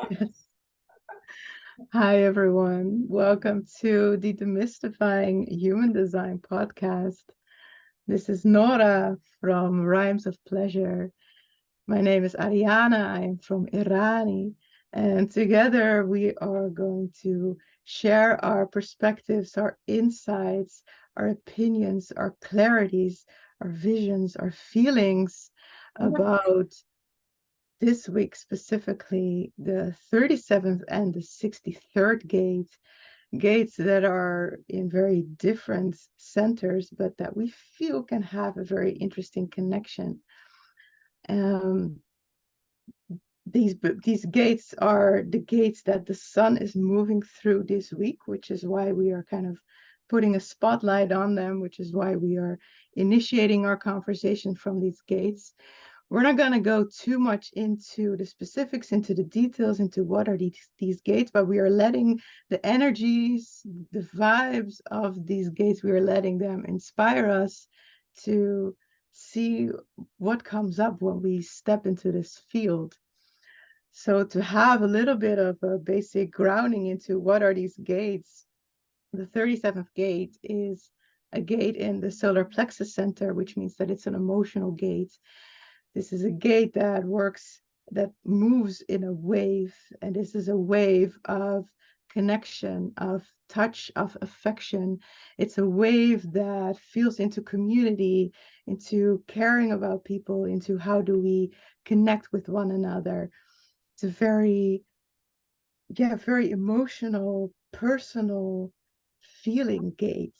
Yes. Hi, everyone. Welcome to the Demystifying Human Design podcast. This is NoRa from Rhymes of Pleasure. My name is Ariane. I am from Iran. And together we are going to share our perspectives, our insights, our opinions, our clarities, our visions, our feelings about this week specifically the 37th and the 63rd gates that are in very different centers, but that we feel can have a very interesting connection. Um, these gates are the gates that the sun is moving through this week, which is why we are kind of putting a spotlight on them, which is why we are initiating our conversation from these gates. We're not going to go too much into the specifics, into the details, into what are these gates, but we are letting the energies, the vibes of these gates, we are letting them inspire us to see what comes up when we step into this field. So to have a little bit of a basic grounding into what are these gates, the 37th gate is a gate in the solar plexus center, which means that it's an emotional gate. This is a gate that works, that moves in a wave, and this is a wave of connection, of touch, of affection. It's a wave that feels into community, into caring about people, into how do we connect with one another. It's a very emotional, personal feeling gate.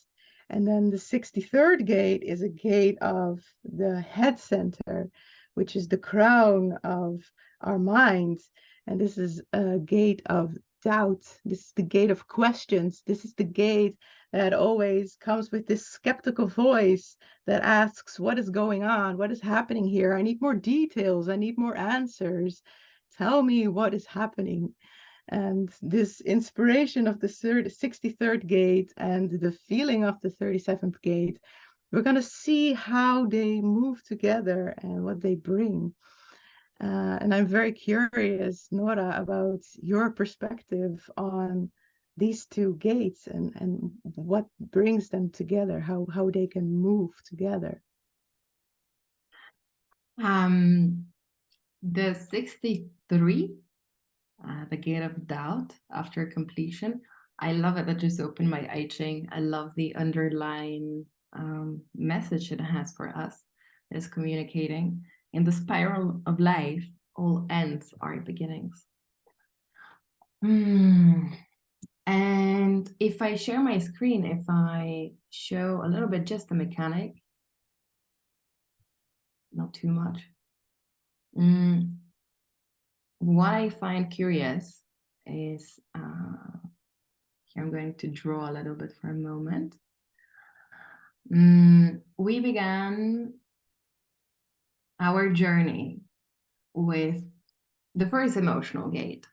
And then the 63rd gate is a gate of the head center, which is the crown of our mind. And this is a gate of doubt. This is the gate of questions. This is the gate that always comes with this skeptical voice that asks, what is going on? What is happening here? I need more details. I need more answers. Tell me what is happening. And this inspiration of the 63rd gate and the feeling of the 37th gate, we're going to see how they move together and what they bring. And I'm very curious, NoRa, about your perspective on these two gates and what brings them together, how they can move together. The 63, the gate of doubt after completion. I love it. That just opened my I Ching. I love the underlying message it has for us. It is communicating. In the spiral of life, all ends are beginnings. And if I share my screen, if I show a little bit just the mechanic, not too much. What I find curious is, here I'm going to draw a little bit for a moment. We began our journey with the first emotional gate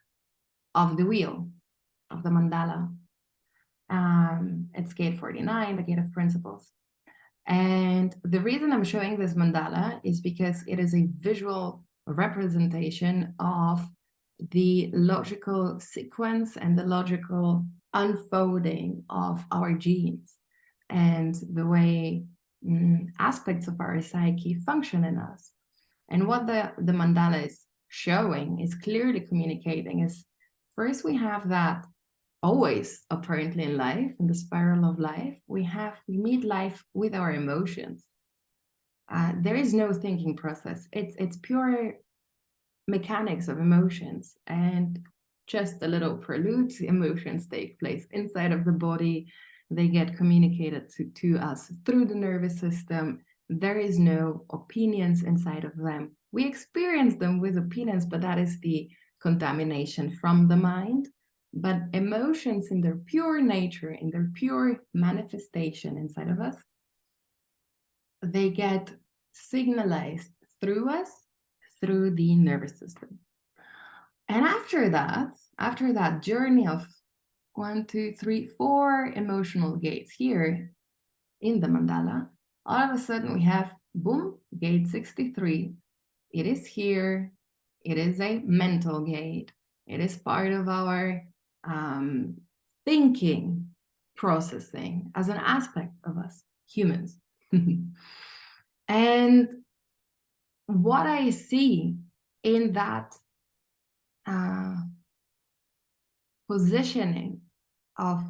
of the wheel, of the mandala. It's gate 49, the gate of principles. And the reason I'm showing this mandala is because it is a visual representation of the logical sequence and the logical unfolding of our genes and the way aspects of our psyche function in us. And what the mandala is showing, is clearly communicating, is first we have that always apparently in life, in the spiral of life, we meet life with our emotions. There is no thinking process. It's pure mechanics of emotions, and just a little prelude. Emotions take place inside of the body. They get communicated to us through the nervous system. There is no opinions inside of them. We experience them with opinions, but that is the contamination from the mind. But emotions in their pure nature, in their pure manifestation inside of us, they get signalized through us, through the nervous system. And after that journey of 1, 2, 3, 4 emotional gates here in the mandala, all of a sudden we have, boom, gate 63. It is here. It is a mental gate. It is part of our thinking, processing as an aspect of us humans. And what I see in that positioning of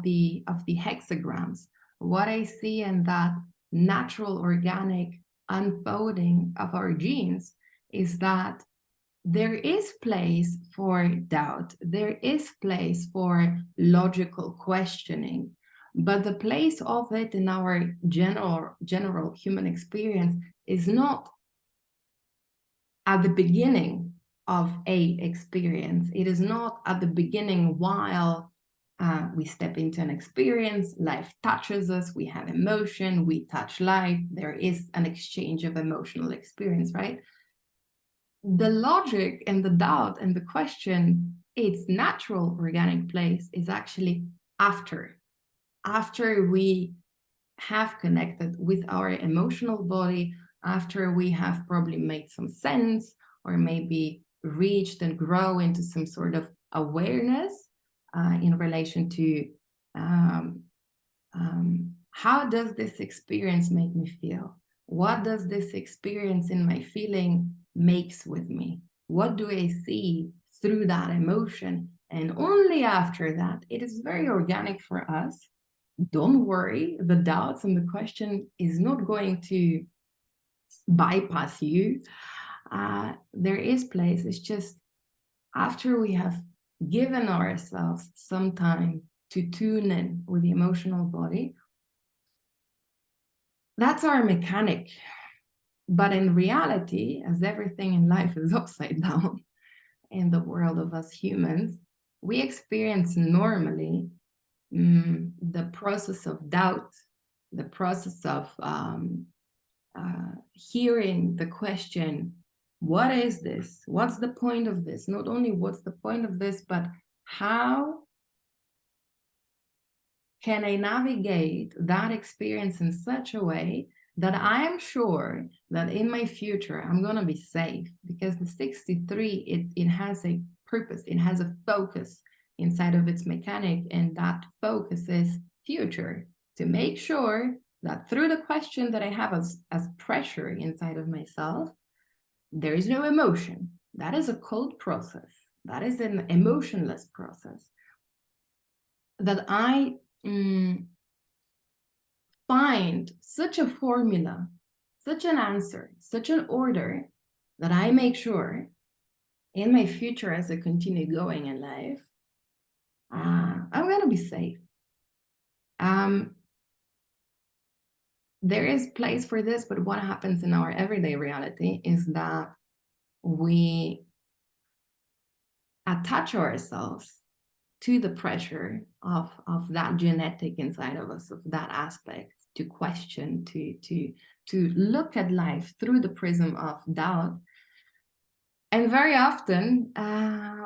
the hexagrams, what I see in that natural organic unfolding of our genes is that there is place for doubt, there is place for logical questioning, but the place of it in our general human experience is not at the beginning of a experience. It is not at the beginning while we step into an experience, life touches us, we have emotion, we touch life, there is an exchange of emotional experience, right? The logic and the doubt and the question, its natural organic place is actually after we have connected with our emotional body, after we have probably made some sense or maybe reached and grow into some sort of awareness in relation to how does this experience make me feel? What does this experience in my feeling makes with me? What do I see through that emotion? And only after that, it is very organic for us. Don't worry, the doubts and the question is not going to bypass you. There is place. It's just after we have given ourselves some time to tune in with the emotional body, that's our mechanic. But in reality, as everything in life is upside down in the world of us humans, we experience normally the process of doubt, the process of hearing the question, what is this? What's the point of this? Not only what's the point of this, but how can I navigate that experience in such a way that I am sure that in my future, I'm going to be safe? Because the 63, it has a purpose, it has a focus inside of its mechanic, and that focus is future, to make sure that through the question that I have as pressure inside of myself, there is no emotion. That is a cold process. That is an emotionless process. That I find such a formula, such an answer, such an order, that I make sure in my future as I continue going in life, I'm going to be safe. There is place for this, but what happens in our everyday reality is that we attach ourselves to the pressure of that genetic inside of us, of that aspect, to question, to look at life through the prism of doubt. And very often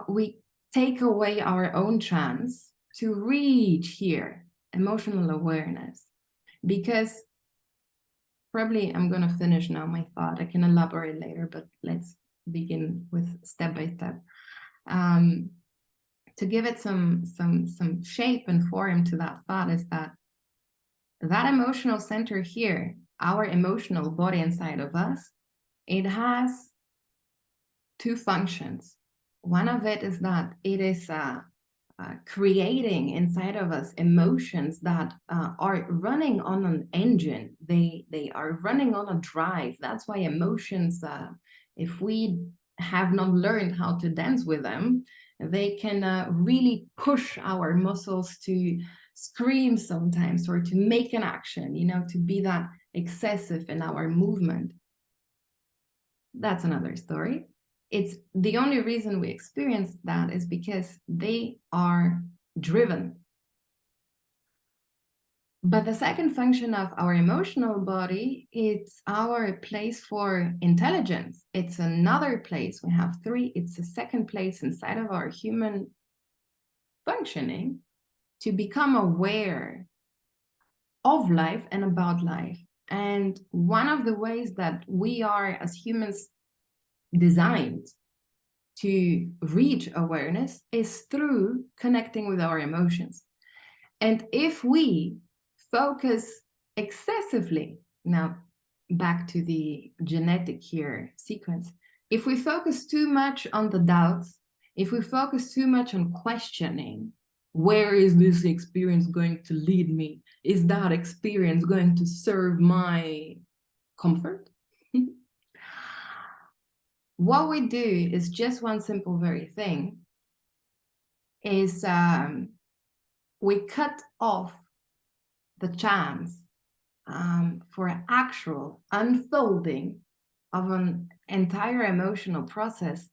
we take away our own chance to reach here, emotional awareness, because probably I'm going to finish now my thought. I can elaborate later, but let's begin with step by step. To give it some shape and form to that thought is that emotional center here, our emotional body inside of us, it has two functions. One of it is that it is creating inside of us emotions that are running on an engine. They are running on a drive. That's why emotions, if we have not learned how to dance with them, they can really push our muscles to scream sometimes, or to make an action, to be that excessive in our movement. That's another story. It's the only reason we experience that is because they are driven. But the second function of our emotional body, it's our place for intelligence. It's another place. We have three. It's the second place inside of our human functioning to become aware of life and about life. And one of the ways that we are as humans designed to reach awareness is through connecting with our emotions. And if we focus excessively, now back to the genetic here sequence, if we focus too much on the doubts, if we focus too much on questioning, where is this experience going to lead me? Is that experience going to serve my comfort? What we do is just one simple very thing is we cut off the chance for actual unfolding of an entire emotional process.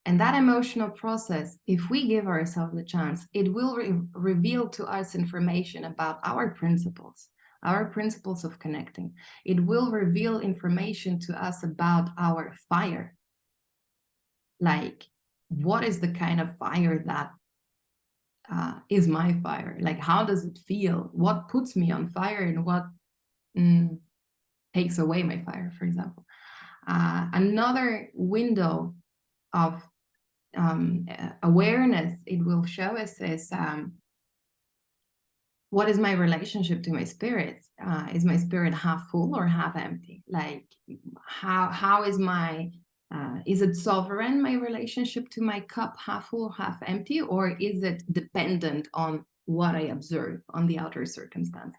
And that emotional process, if we give ourselves the chance, it will reveal to us information about our principles of connecting. It will reveal information to us about our fire. Like, what is the kind of fire that is my fire? Like, how does it feel? What puts me on fire and what takes away my fire, for example. Another window of awareness it will show us is what is my relationship to my spirit? Is my spirit half full or half empty? Like, how is my is it sovereign, my relationship to my cup, half full, half empty, or is it dependent on what I observe, on the outer circumstances?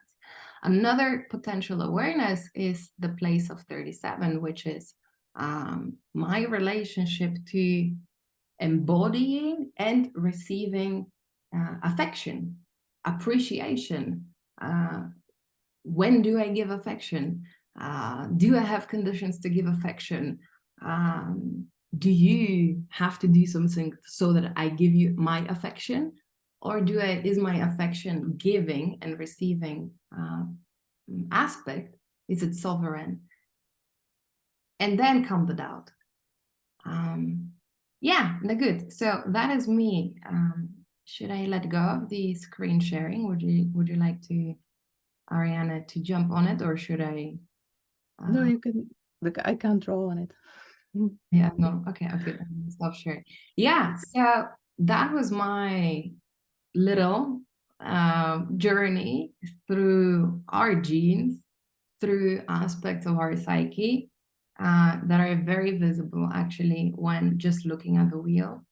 Another potential awareness is the place of 37, which is my relationship to embodying and receiving affection, appreciation. When do I give affection? Do I have conditions to give affection? Do you have to do something so that I give you my affection? Or is my affection giving and receiving aspect? Is it sovereign? And then come the doubt. Yeah, good. So that is me. Should I let go of the screen sharing? Would you like to, Ariane, to jump on it, or should I? No, you can. Look, I can't draw on it. Yeah, no. Okay, stop sharing. Yeah, so that was my little journey through our genes, through aspects of our psyche that are very visible actually when just looking at the wheel.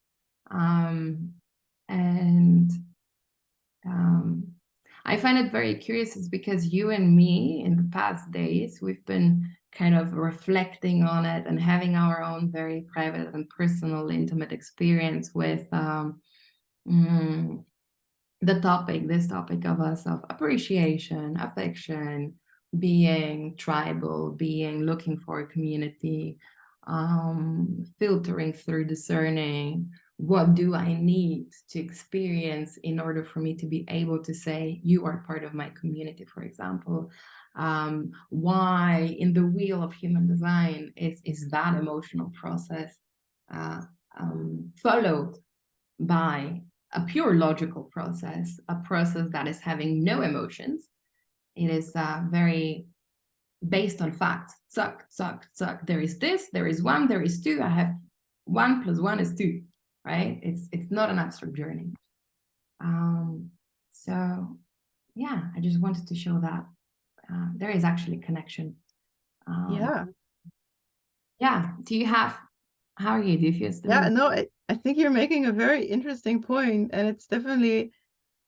I find it very curious is because you and me in the past days, we've been kind of reflecting on it and having our own very private and personal, intimate experience with this topic of us, of appreciation, affection, being tribal, being looking for a community, filtering through discerning, what do I need to experience in order for me to be able to say, you are part of my community, for example. Why in the wheel of human design is that emotional process followed by a pure logical process, a process that is having no emotions. It is very based on facts. Suck. There is this, there is one, there is two. I have 1 + 1 is 2, right? It's not an abstract journey. So yeah, I just wanted to show that there is actually connection. Yeah. Do you have, how are you? Do you feel Yeah, no, I think you're making a very interesting point, and it's definitely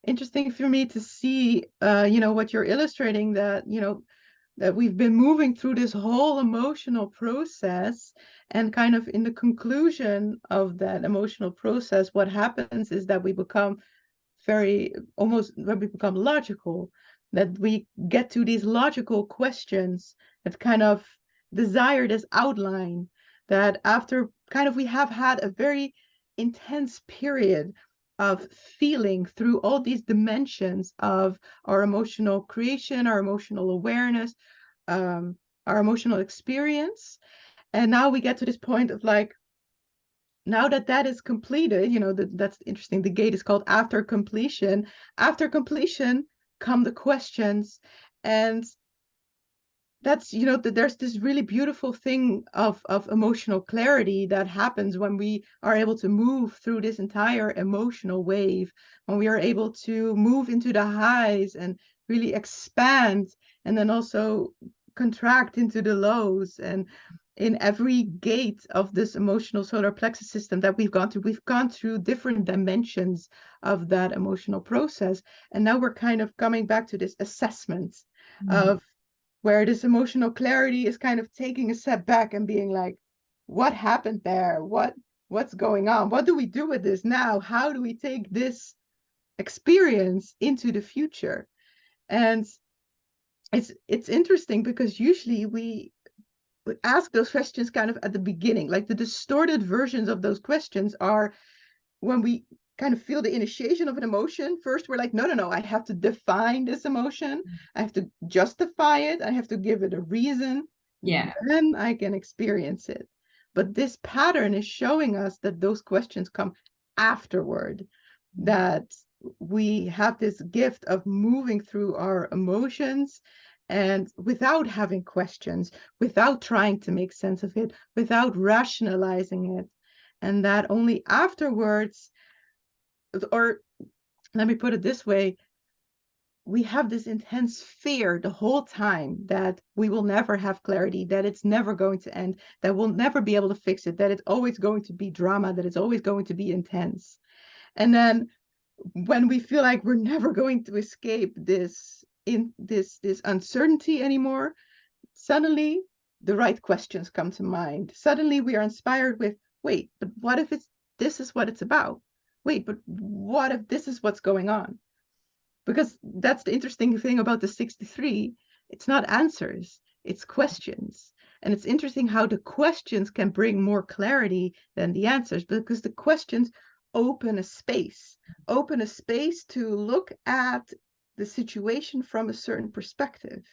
interesting for me to see, what you're illustrating, that, that we've been moving through this whole emotional process, and kind of in the conclusion of that emotional process, what happens is that we become when we become logical, that we get to these logical questions that kind of desire this outline, that after kind of we have had a very intense period of feeling through all these dimensions of our emotional creation, our emotional awareness, our emotional experience. And now we get to this point of like, now that is completed, that's interesting. The gate is called after completion. After completion come the questions. And that's, there's this really beautiful thing of emotional clarity that happens when we are able to move through this entire emotional wave, when we are able to move into the highs and really expand, and then also contract into the lows. And in every gate of this emotional solar plexus system that we've gone through different dimensions of that emotional process. And now we're kind of coming back to this assessment of where this emotional clarity is kind of taking a step back and being like, what happened there? What's going on? What do we do with this now? How do we take this experience into the future? And it's interesting because usually we ask those questions kind of at the beginning. Like the distorted versions of those questions are when we kind of feel the initiation of an emotion. First, we're like, no, no, no, I have to define this emotion. I have to justify it. I have to give it a reason. Yeah. Then I can experience it. But this pattern is showing us that those questions come afterward, that we have this gift of moving through our emotions and without having questions, without trying to make sense of it, without rationalizing it. And that only afterwards, or let me put it this way, we have this intense fear the whole time that we will never have clarity, that it's never going to end, that we'll never be able to fix it, that it's always going to be drama, that it's always going to be intense. And then when we feel like we're never going to escape this uncertainty anymore, suddenly the right questions come to mind. Suddenly we are inspired with, wait, but what if this is what it's about? Wait, but what if this is what's going on? Because that's the interesting thing about the 63. It's not answers, it's questions. And it's interesting how the questions can bring more clarity than the answers, because the questions open a space to look at the situation from a certain perspective.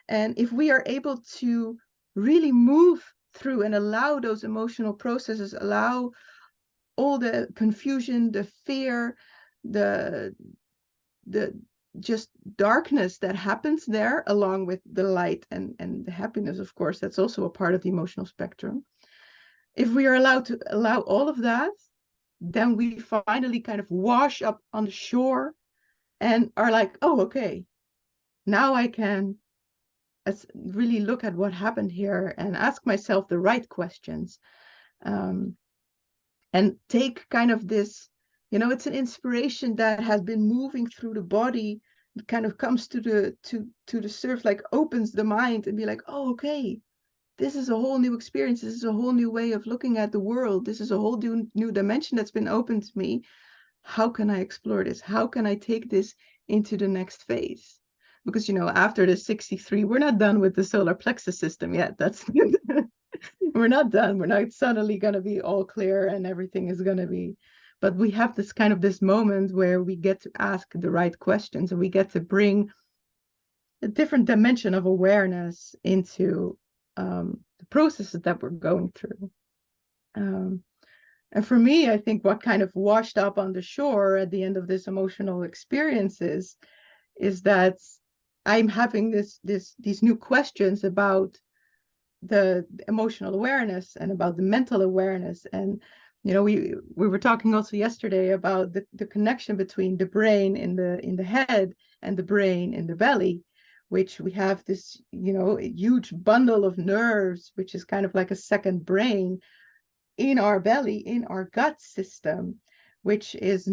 And if we are able to really move through and allow those emotional processes, allow all the confusion, the fear, the the just darkness that happens there, along with the light and the happiness, of course, that's also a part of the emotional spectrum. If we are allowed to allow all of that, then we finally kind of wash up on the shore and are like, oh, okay, now I can really look at what happened here and ask myself the right questions, and take kind of this, it's an inspiration that has been moving through the body. It kind of comes to the surf, like opens the mind and be like, oh, okay, this is a whole new experience. This is a whole new way of looking at the world. This is a whole new dimension that's been opened to me. How can I explore this? How can I take this into the next phase? Because, after the 63, we're not done with the solar plexus system yet. That's we're not done. We're not suddenly going to be all clear and everything is going to be, but we have this moment where we get to ask the right questions and we get to bring a different dimension of awareness into the processes that we're going through. And for me, I think what kind of washed up on the shore at the end of this emotional experiences is that I'm having these new questions about the emotional awareness and about the mental awareness. And we were talking also yesterday about the connection between the brain in the head and the brain in the belly, which we have this huge bundle of nerves, which is kind of like a second brain in our belly, in our gut system, which is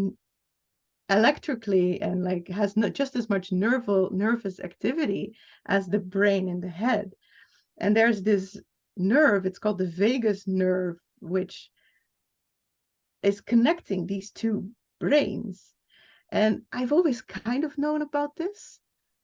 electrically and like has not just as much nervous activity as the brain in the head. And there's this nerve, it's called the vagus nerve, which is connecting these two brains. And I've always kind of known about this,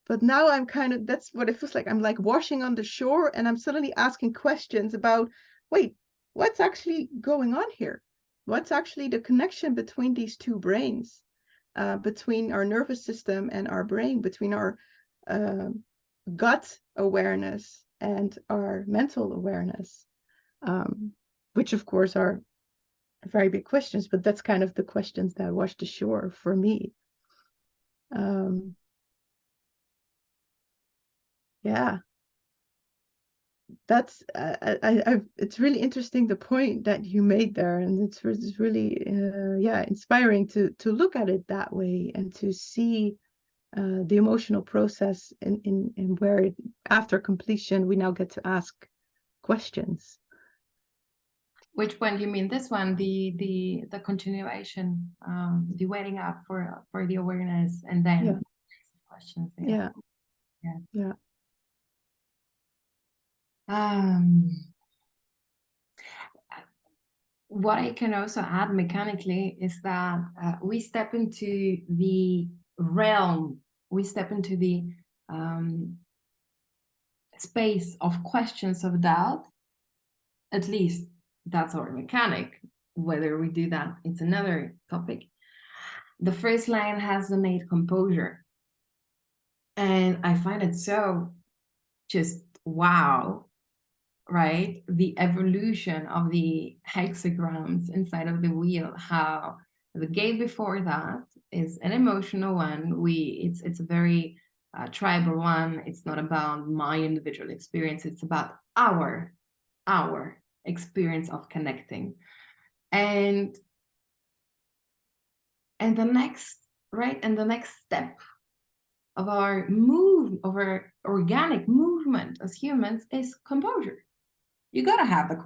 but now I'm kind of, that's what it feels like. I'm like washing on the shore and I'm suddenly asking questions about, wait, what's actually going on here? What's actually the connection between these two brains, between our nervous system and our brain, between our gut awareness and our mental awareness, which of course are very big questions, but that's kind of the questions that washed ashore for me. Yeah. that's it's really interesting, the point that you made there, and it's really yeah, inspiring to look at it that way and to see the emotional process in where it, after completion, we now get to ask questions. Which one do you mean? This one, the continuation, the waiting up for the awareness, and then Yeah. questions. Yeah. Yeah. Yeah. What I can also add mechanically is that we step into the realm, we step into the space of questions of doubt. At least that's our mechanic. Whether we do that, it's another topic. The first line has the innate composure. And I find it so just wow, right? The evolution of the hexagrams inside of the wheel, how the gate before that is an emotional one. It's a very tribal one. It's not about my individual experience. It's about our experience of connecting. And the next, right? And the next step of our organic movement as humans is composure. You gotta have the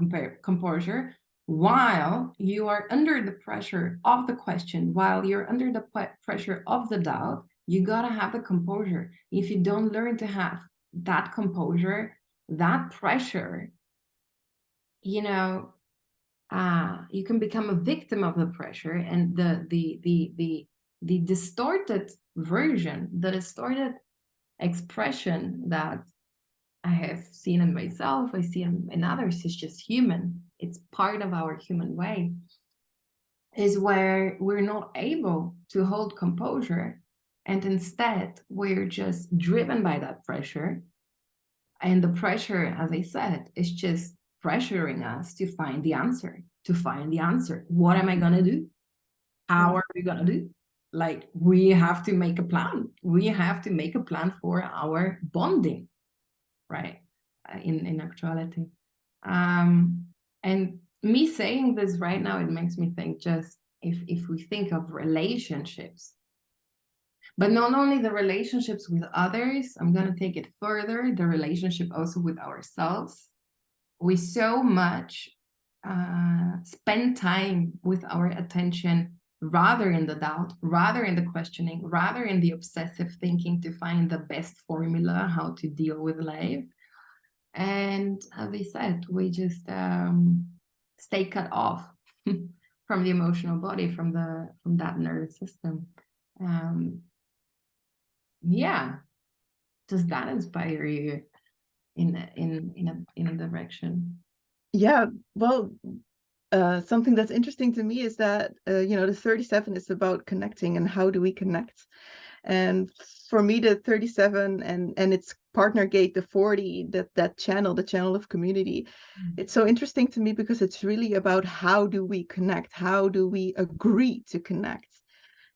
composure while you are under the pressure of the question, while you're under the pressure of the doubt. You gotta have the composure. If you don't learn to have that composure, that pressure, you know, you can become a victim of the pressure, and the distorted version, the distorted expression that I have seen in myself, I see in others, is just human. It's part of our human way, is where we're not able to hold composure, and instead we're just driven by that pressure. And the pressure, as I said, is just pressuring us to find the answer, What am I going to do? How are we going to do? Like, we have to make a plan. We have to make a plan for our bonding, right? In actuality. And me saying this right now, it makes me think, just if we think of relationships, but not only the relationships with others, I'm going to take it further, the relationship also with ourselves. We so much spend time with our attention rather in the doubt, rather in the questioning, rather in the obsessive thinking to find the best formula how to deal with life. And as I said, we just stay cut off from the emotional body, from that nervous system. Yeah, does that inspire you in a direction? Yeah, well, something that's interesting to me is that you know, the 37 is about connecting, and how do we connect? And for me, the 37 and its partner gate, the 40, that channel, the channel of community, it's so interesting to me because it's really about how do we connect? How do we agree to connect?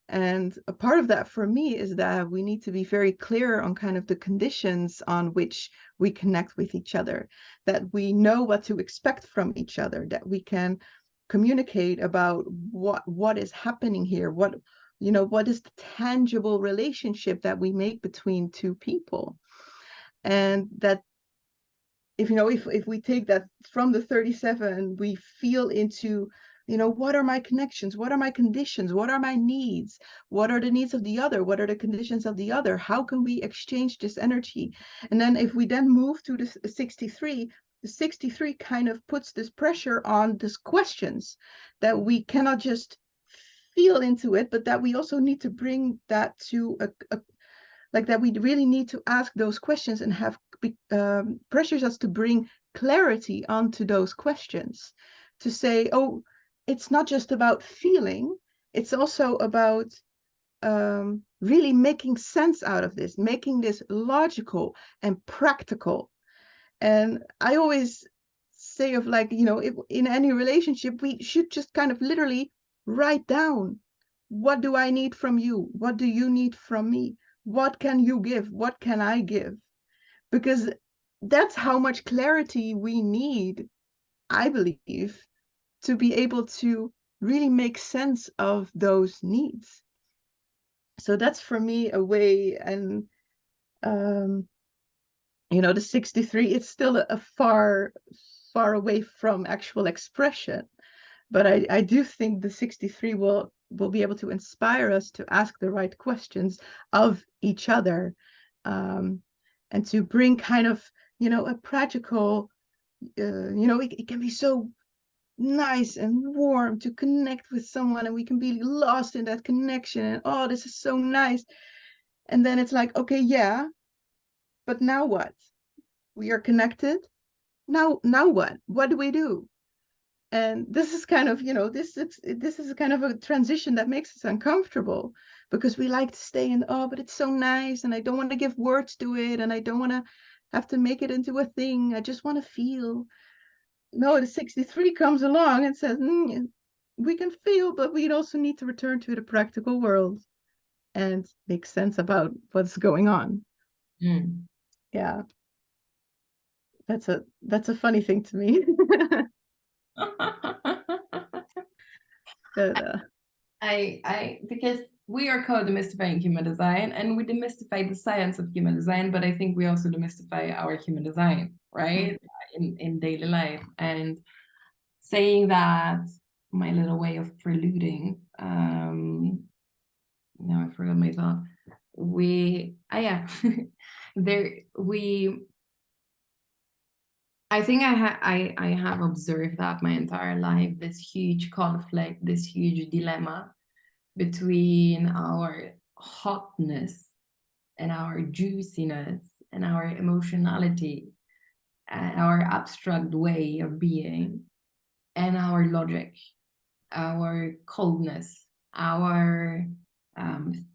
And a part of that for me is that we need to be very clear on kind of the conditions on which we connect with each other, that we know what to expect from each other, that we can communicate about what is happening here, what, you know, what is the tangible relationship that we make between two people. And that, if you know, if we take that from the 37, we feel into, you know, what are my connections, what are my conditions, what are my needs, what are the needs of the other, what are the conditions of the other, how can we exchange this energy? And then if we then move to the 63, the 63 kind of puts this pressure on these questions, that we cannot just feel into it, but that we also need to bring that to a like, that we really need to ask those questions and have pressures us to bring clarity onto those questions, to say, oh, it's not just about feeling, it's also about really making sense out of this, making this logical and practical. And I always say, of like, you know, if in any relationship, we should just kind of literally write down, what do I need from you? What do you need from me? What can you give? What can I give? Because that's how much clarity we need, I believe, to be able to really make sense of those needs. So that's for me a way. And you know, the 63, it's still a far away from actual expression, but I do think the 63 will be able to inspire us to ask the right questions of each other, and to bring kind of, you know, a practical, you know, it can be so nice and warm to connect with someone, and we can be lost in that connection, and oh, this is so nice. And then it's like, okay, yeah, but now what? We are connected. Now what do we do? And this is kind of, you know, this is kind of a transition that makes us uncomfortable, because we like to stay in, oh, but it's so nice, and I don't want to give words to it, and I don't want to have to make it into a thing. I just want to feel. No, the 63 comes along and says, we can feel, but we also need to return to the practical world and make sense about what's going on. Yeah, that's a funny thing to me. But, because we are co-demystifying human design, and we demystify the science of human design, but I think we also demystify our human design, right? In daily life. And saying that, my little way of preluding, now I forgot my thought. I think I have observed that my entire life, this huge conflict, this huge dilemma between our hotness and our juiciness and our emotionality and our abstract way of being, and our logic, our coldness, our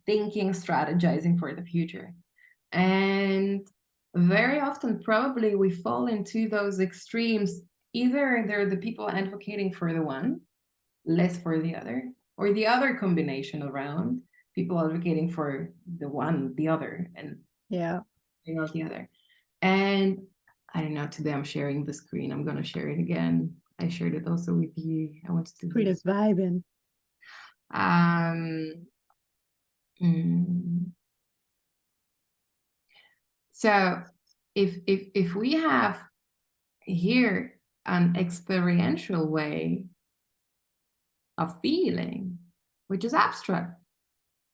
thinking, strategizing for the future. And very often, probably, we fall into those extremes. Either they're the people advocating for the one, less for the other, or the other combination around, people advocating for the one, the other, and yeah, not the other. And I don't know, today I'm sharing the screen. I'm going to share it again. I shared it also with you. I wanted to screen is vibing. So if we have here an experiential way of feeling, which is abstract,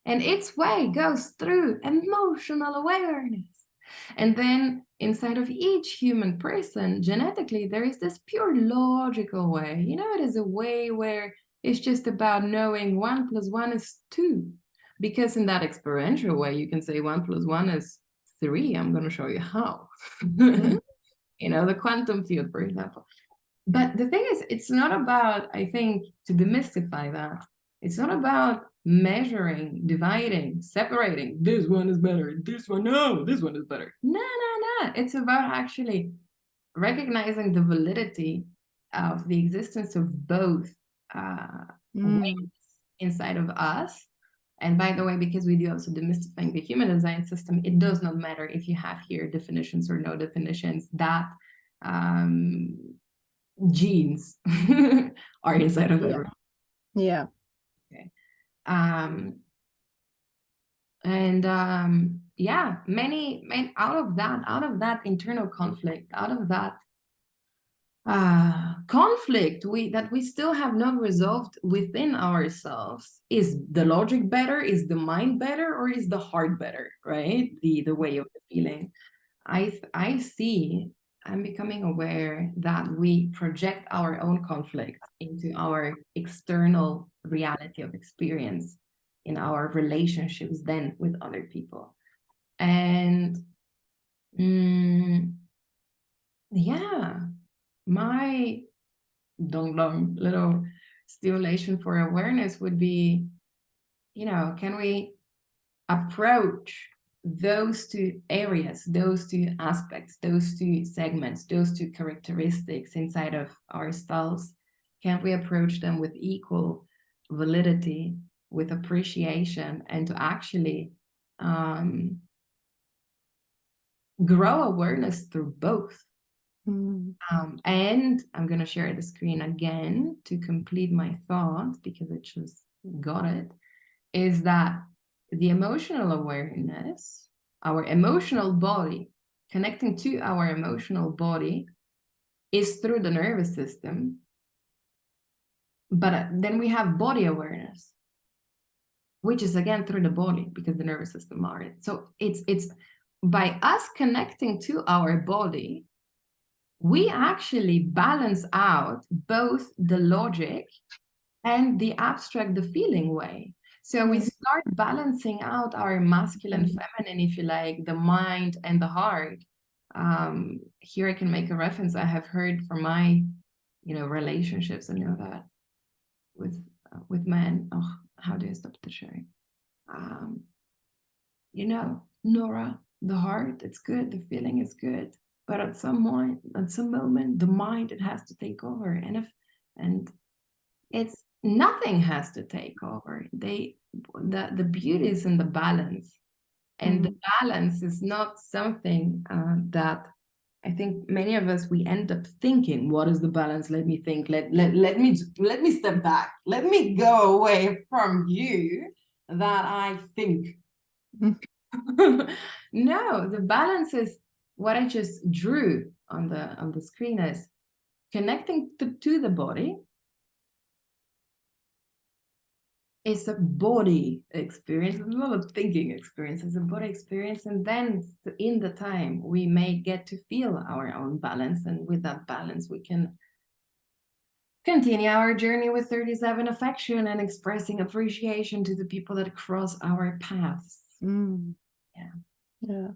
and its way goes through emotional awareness, and then inside of each human person, genetically, there is this pure logical way. You know, it is a way where it's just about knowing 1 + 1 is 2. Because in that experiential way, you can say 1 + 1 is 3. I'm going to show you how. You know, the quantum field, for example. But the thing is, it's not about, I think, to demystify that, it's not about measuring, dividing, separating. This one is better. This one, no, this one is better. No. It's about actually recognizing the validity of the existence of both ways inside of us. And by the way, because we do also demystifying the human design system, it does not matter if you have here definitions or no definitions, that genes are inside of everyone. Yeah. Okay. Yeah, many out of that internal conflict, out of that conflict that we still have not resolved within ourselves. Is the logic better? Is the mind better? Or is the heart better? Right? The way of the feeling. I see, I'm becoming aware that we project our own conflict into our external reality of experience in our relationships then with other people. And yeah, my long little stimulation for awareness would be, you know, can we approach those two areas, those two aspects, those two segments, those two characteristics inside of ourselves? Can we approach them with equal validity, with appreciation, and to actually grow awareness through both. Mm. And I'm going to share the screen again to complete my thought, because I just got it, is that the emotional awareness, our emotional body, connecting to our emotional body is through the nervous system. But then we have body awareness, which is again through the body, because the nervous system are it. So it's by us connecting to our body, we actually balance out both the logic and the abstract, the feeling way. So we start balancing out our masculine, feminine, if you like, the mind and the heart. Here I can make a reference. I have heard from my, relationships. I know that with men. Oh, how do I stop the sharing? NoRa, the heart, it's good. The feeling is good. But at some moment, the mind, it has to take over. And it's nothing has to take over. The beauty is in the balance. And the balance is not something that I think many of us, we end up thinking, what is the balance? Let me think. Let me step back. Let me go away from you that I think. No, the balance is what I just drew on the screen, is connecting to the body. It's a body experience. It's not a thinking experience. It's a body experience. And then in the time, we may get to feel our own balance. And with that balance, we can continue our journey with 37 affection and expressing appreciation to the people that cross our paths. Yeah.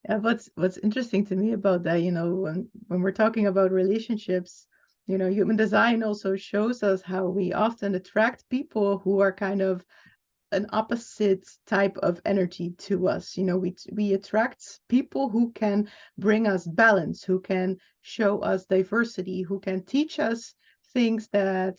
What's interesting to me about that, when we're talking about relationships, human design also shows us how we often attract people who are kind of an opposite type of energy to us. We attract people who can bring us balance, who can show us diversity, who can teach us things that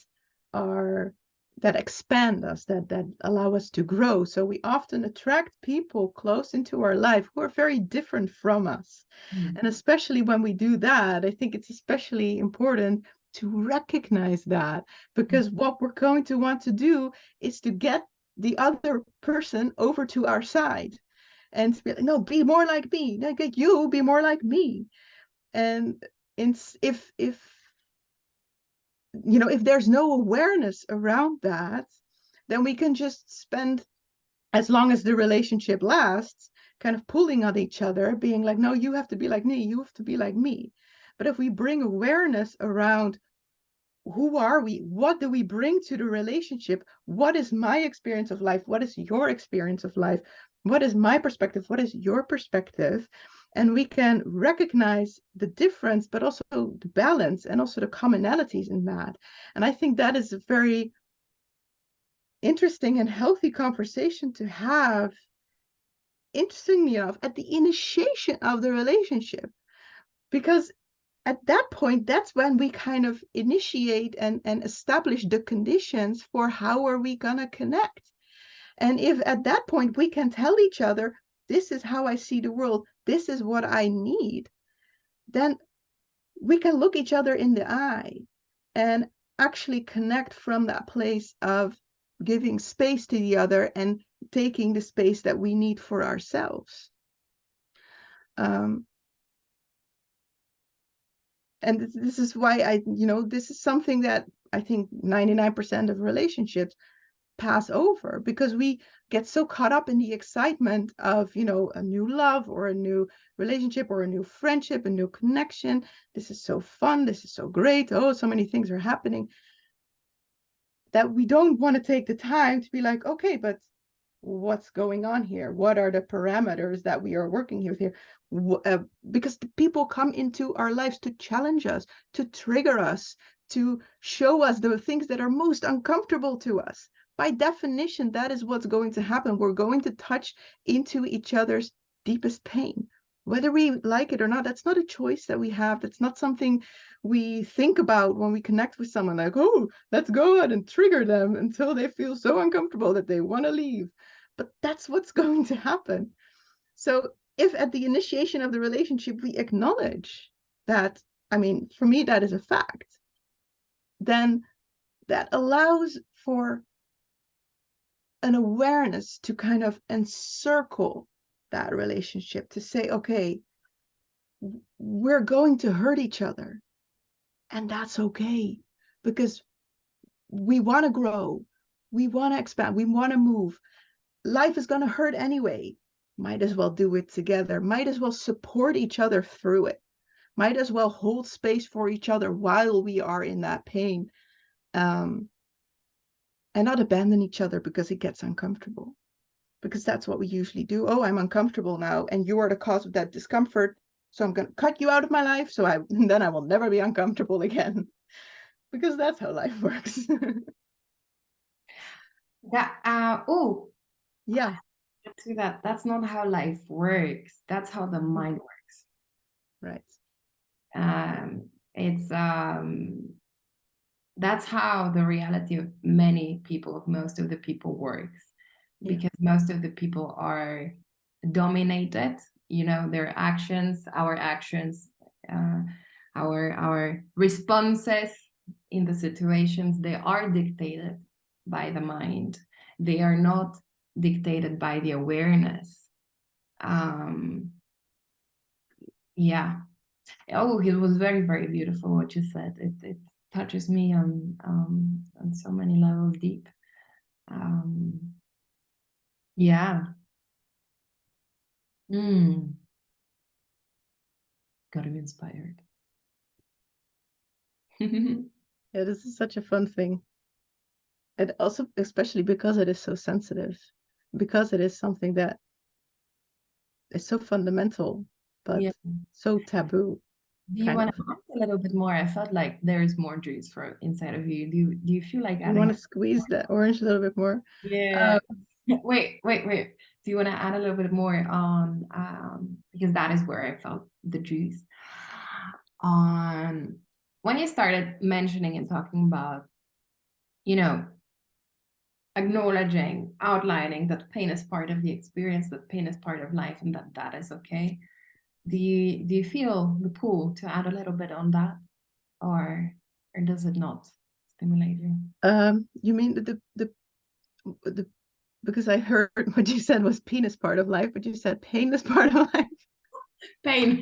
expand us, that allow us to grow. So we often attract people close into our life who are very different from us. And especially when we do that, I think it's especially important to recognize that, because what we're going to want to do is to get the other person over to our side and be like, no, be more like me. Like, you be more like me. And if there's no awareness around that, then we can just spend, as long as the relationship lasts, kind of pulling on each other, being like, no, you have to be like me, you have to be like me. But if we bring awareness around, who are we? What do we bring to the relationship? What is my experience of life? What is your experience of life? What is my perspective? What is your perspective? And we can recognize the difference, but also the balance and also the commonalities in that. And I think that is a very interesting and healthy conversation to have, interestingly enough, at the initiation of the relationship. Because at that point, that's when we kind of initiate and establish the conditions for how are we going to connect. And if at that point we can tell each other, this is how I see the world, this is what I need, then we can look each other in the eye and actually connect from that place of giving space to the other and taking the space that we need for ourselves. And this is why this is something that I think 99% of relationships pass over, because we get so caught up in the excitement of, a new love or a new relationship or a new friendship, a new connection. This is so fun. This is so great. Oh, so many things are happening, that we don't want to take the time to be like, okay, but what's going on here? What are the parameters that we are working with here? Because the people come into our lives to challenge us, to trigger us, to show us the things that are most uncomfortable to us. By definition, that is what's going to happen. We're going to touch into each other's deepest pain, whether we like it or not. That's not a choice that we have. That's not something we think about when we connect with someone, like, oh, let's go ahead and trigger them until they feel so uncomfortable that they want to leave. But that's what's going to happen. So if at the initiation of the relationship we acknowledge that, I mean, for me, that is a fact, then that allows for an awareness to kind of encircle that relationship, to say, okay, we're going to hurt each other, and that's okay, because we want to grow, we want to expand, we want to move. Life is going to hurt anyway. Might as well do it together. Might as well support each other through it. Might as well hold space for each other while we are in that pain, and not abandon each other because it gets uncomfortable. Because that's what we usually do. Oh, I'm uncomfortable now, and you are the cause of that discomfort, so I'm going to cut you out of my life, so then I will never be uncomfortable again. Because that's how life works. Yeah. To that, that's not how life works. That's how the mind works. Right. It's that's how the reality of many people, of most of the people, works. Because most of the people are dominated, you know, their actions, our responses in the situations, they are dictated by the mind. They are not dictated by the awareness. Yeah. Oh, it was very, very beautiful what you said. It touches me on so many levels deep. Yeah. Got to be inspired. Yeah, this is such a fun thing. And also, especially because it is so sensitive, because it is something that is so fundamental, but so taboo. Do you want to add a little bit more? I felt like there's more juice for inside of you. Do you feel like you want to squeeze that orange a little bit more? Yeah. Wait. Do you want to add a little bit more on, because that is where I felt the juice, on when you started mentioning and talking about, you know, acknowledging, outlining that pain is part of the experience, that pain is part of life, and that is okay. Do you feel the pull to add a little bit on that, or does it not stimulate you? You mean the because I heard what you said was penis part of life, but you said pain is part of life. Pain.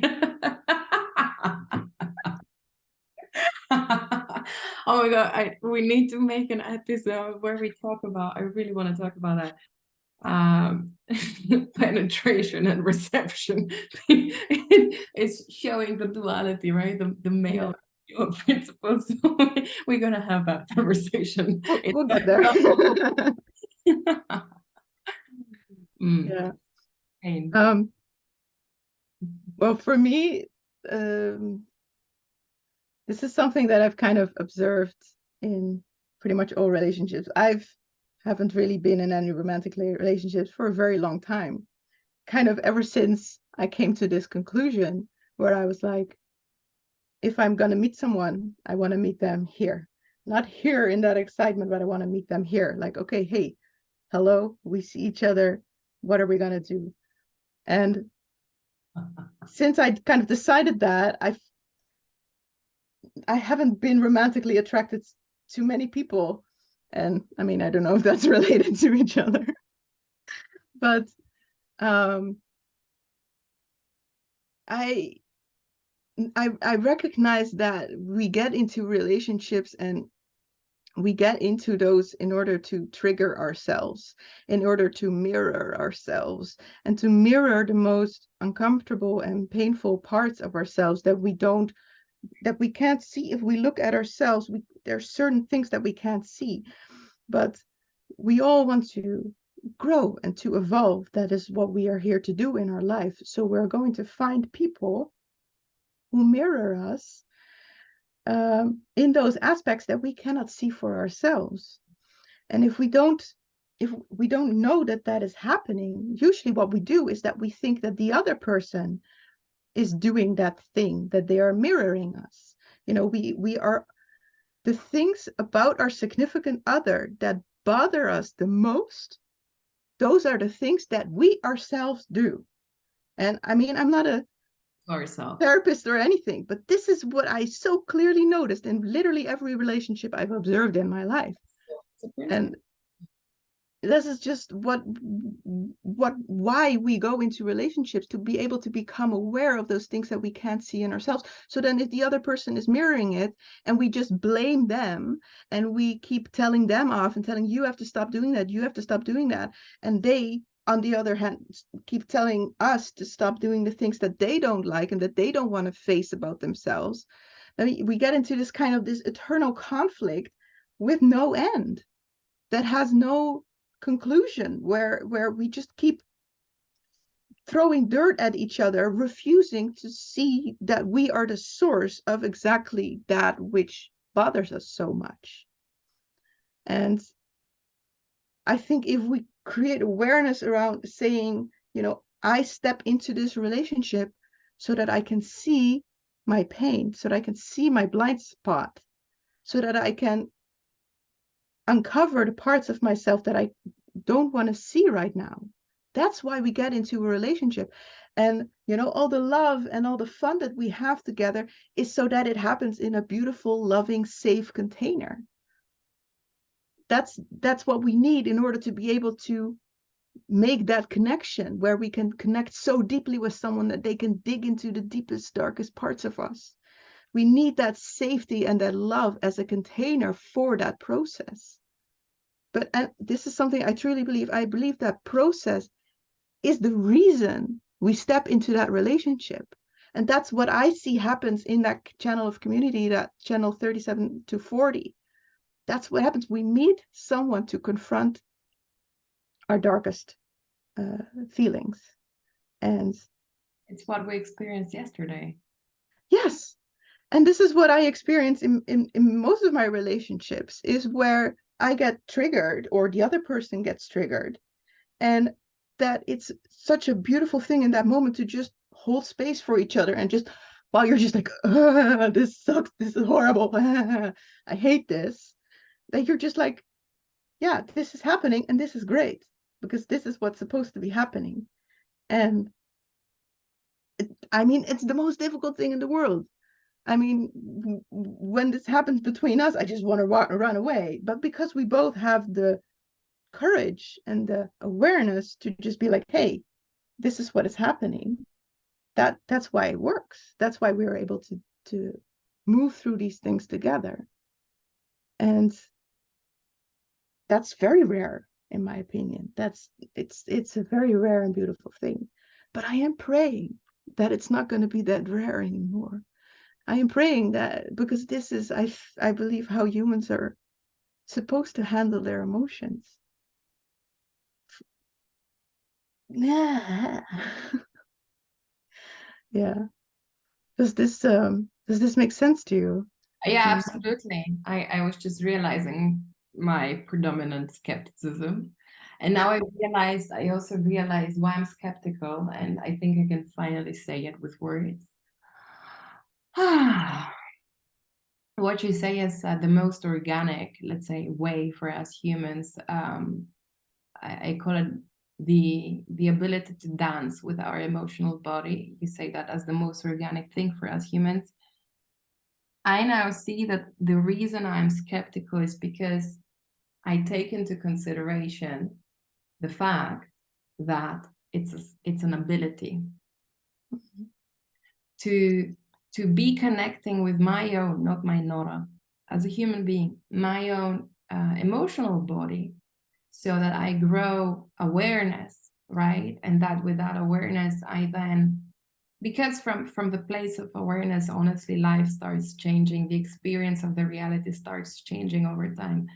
Oh my God, we need to make an episode where we talk about, I really want to talk about that. Penetration and reception. It's showing the duality, right? The male principles. So we're gonna have that conversation. We'll get there. Yeah. Pain. Well, for me, this is something that I've kind of observed in pretty much all relationships. Haven't really been in any romantic relationships for a very long time. Kind of ever since I came to this conclusion where I was like, if I'm going to meet someone, I want to meet them here. Not here in that excitement, but I want to meet them here. Like, okay, hey, hello, we see each other. What are we going to do? And since I kind of decided that, I haven't been romantically attracted to many people. And I mean, I don't know if that's related to each other. But I recognize that we get into relationships and we get into those in order to trigger ourselves, in order to mirror ourselves, and to mirror the most uncomfortable and painful parts of ourselves that we can't see. If we look at ourselves, there are certain things that we can't see, but we all want to grow and to evolve. That is what we are here to do in our life. So we're going to find people who mirror us in those aspects that we cannot see for ourselves. And if we don't know that that is happening, usually what we do is that we think that the other person is doing that thing, that they are mirroring us. You know, we are, the things about our significant other that bother us the most, those are the things that we ourselves do. And I mean, I'm not a Yourself. therapist or anything, but this is what I so clearly noticed in literally every relationship I've observed in my life. And this is just why we go into relationships, to be able to become aware of those things that we can't see in ourselves. So then if the other person is mirroring it and we just blame them and we keep telling them off and telling, you have to stop doing that, you have to stop doing that, and they on the other hand keep telling us to stop doing the things that they don't like and that they don't want to face about themselves, I mean, we get into this kind of this eternal conflict with no end, that has no conclusion, where we just keep throwing dirt at each other, refusing to see that we are the source of exactly that which bothers us so much. And I think if we create awareness around saying, I step into this relationship so that I can see my pain, so that I can see my blind spot, so that I can uncover the parts of myself that I don't want to see right now. That's why we get into a relationship. And, all the love and all the fun that we have together is so that it happens in a beautiful, loving, safe container. That's what we need in order to be able to make that connection, where we can connect so deeply with someone that they can dig into the deepest, darkest parts of us. We need that safety and that love as a container for that process. But this is something I truly believe. I believe that process is the reason we step into that relationship. And that's what I see happens in that channel of community, that channel 37 to 40. That's what happens. We meet someone to confront our darkest feelings. And it's what we experienced yesterday. Yes. And this is what I experience in most of my relationships, is where I get triggered or the other person gets triggered. And that it's such a beautiful thing in that moment to just hold space for each other, and just while you're just like, this sucks, this is horrible, I hate this, that you're just like, yeah, this is happening and this is great, because this is what's supposed to be happening. And I mean, it's the most difficult thing in the world. I mean, when this happens between us, I just want to run away. But because we both have the courage and the awareness to just be like, hey, this is what is happening, that's why it works. That's why we're able to move through these things together. And that's very rare, in my opinion. It's a very rare and beautiful thing. But I am praying that it's not going to be that rare anymore. I am praying that, because this is, I believe, how humans are supposed to handle their emotions. Yeah. Yeah. Does this make sense to you? Yeah, absolutely. I was just realizing my predominant skepticism. And now I also realized why I'm skeptical, and I think I can finally say it with words. What you say is the most organic, let's say, way for us humans. I call it the ability to dance with our emotional body. You say that as the most organic thing for us humans. I now see that the reason I'm skeptical is because I take into consideration the fact that it's an ability to be connecting with my own, not my NoRa, as a human being, my own emotional body, so that I grow awareness, right? And that with that awareness, I then, because from the place of awareness, honestly, life starts changing. The experience of the reality starts changing over time.